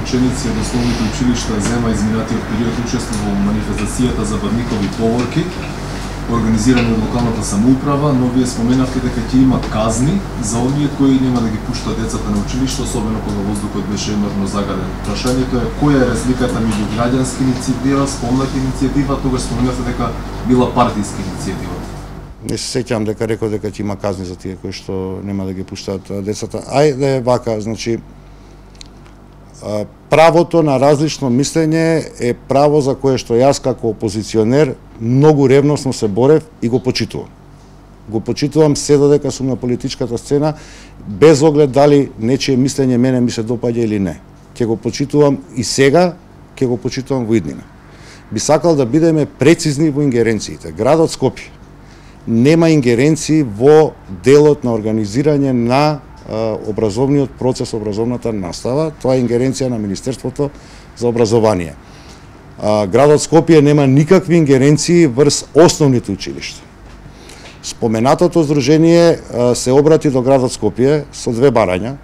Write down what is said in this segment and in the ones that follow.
ученици од основните училишта зема изминатиот период учество во манифестацијата за Бадникови поворки, организирани од локалната самоуправа, но вие споменавте дека ќе има казни за оние кои нема да ги пуштат децата на училиште, особено кога воздухот беше енормно загаден. Прашањето е која е разликата меѓу граѓанска иницијатива, спомната иницијатива, тогаш споменавте дека била партиска иницијатива. Не се сеќавам дека реков дека ќе има казни за тие кои што нема да ги пуштаат децата. Ајде вака, значи правото на различно мислење е право за кое што јас како опозиционер многу ревносно се борев и го почитувам. Го почитувам се додека сум на политичката сцена, без оглед дали нечие мислење мене ми се допаѓа или не. Ќе го почитувам и сега, ќе го почитувам во иднина. Би сакал да бидеме прецизни во ингеренциите. Градот Скопје нема ингеренции во делот на организирање на образовниот процес, образовната настава. Тоа е ингеренција на Министерството за образование. Градот Скопје нема никакви ингеренции врз основните училишта. Споменатото здружение се обрати до градот Скопје со две барања.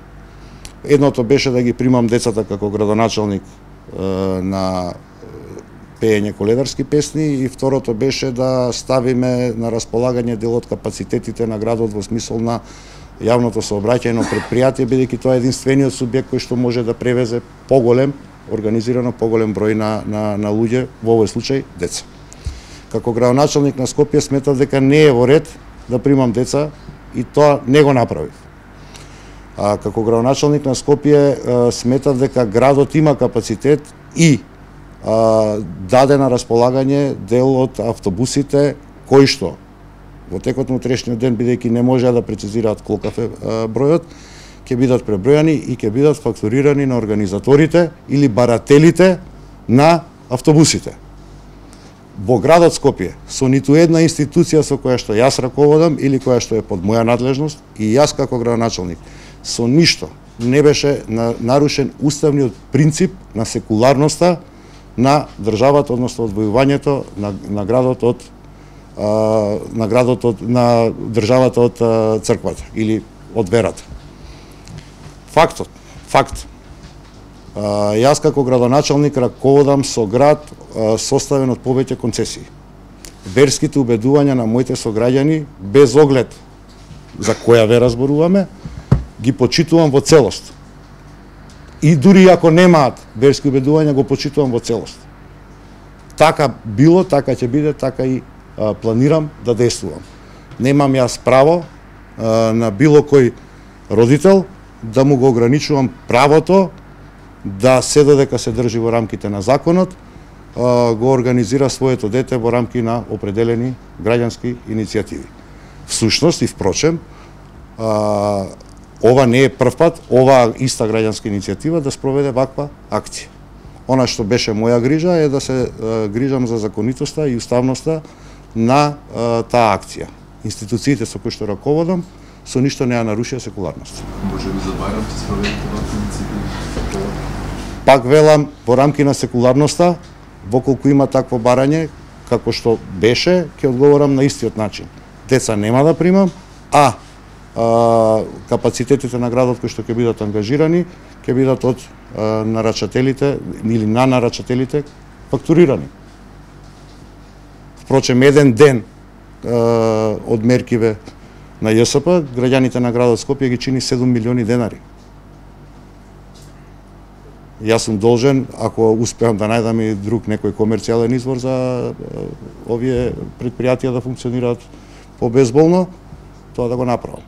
Едното беше да ги примам децата како градоначалник на пеење коледарски песни и второто беше да ставиме на располагање дел од капацитетите на градот во смисол на јавното сообраќајно предпријатие, бидејќи тоа е единствениот субјект кој што може да превезе поголем, организирано поголем број на луѓе, во овој случај деца. Како градоначалник на Скопје сметав дека не е во ред да примам деца и тоа не го направив. Како градоначалник на Скопје сметав дека градот има капацитет и даде на располагање дел од автобусите кои што во текот на утрешниот ден, бидејќи не можеа да прецизираат колкав е бројот, ќе бидат пребројани и ќе бидат фактурирани на организаторите или барателите на автобусите. Во градот Скопје, со ниту една институција со која што јас раководам или која што е под моја надлежност и јас како градоначалник, со ништо не беше нарушен уставниот принцип на секуларноста на државата, односно одвојувањето на градот од на државата од црквата или од верата. Факт. Јас како градоначалник раководам со град составен од повеќе концесии. Верските убедувања на моите сограѓани, без оглед за која вера зборуваме, ги почитувам во целост. И дури ако немаат верски убедувања, го почитувам во целост. Така било, така ќе биде, така и планирам да действувам. Немам јас право на било кој родител да му го ограничувам правото да се додека се држи во рамките на законот, го организира своето дете во рамки на определени граѓански иницијативи. Всушност и впрочем, ова не е прв пат, ова иста граѓанска иницијатива да спроведе ваква акција. Она што беше моја грижа е да се грижам за законитоста и уставноста на таа акција. Институциите со кои што раководам со ништо не ја нарушија секуларност. Може би за Бајрам ќе спроведете ваква иницијатива? Пак велам, во рамки на секуларноста, воколку има такво барање, како што беше, ќе одговорам на истиот начин. Деца нема да примам, а капацитетите на градот кои што ќе бидат ангажирани, ќе бидат од нарачателите или на нарачателите фактурирани. Впрочем, еден ден од меркиве на ЈСП, граѓаните на градот Скопје ги чини 7 милиони денари. Јас сум должен, ако успеам да најдам и друг некој комерцијален извор за овие предпријатија да функционираат побезболно, тоа да го направам.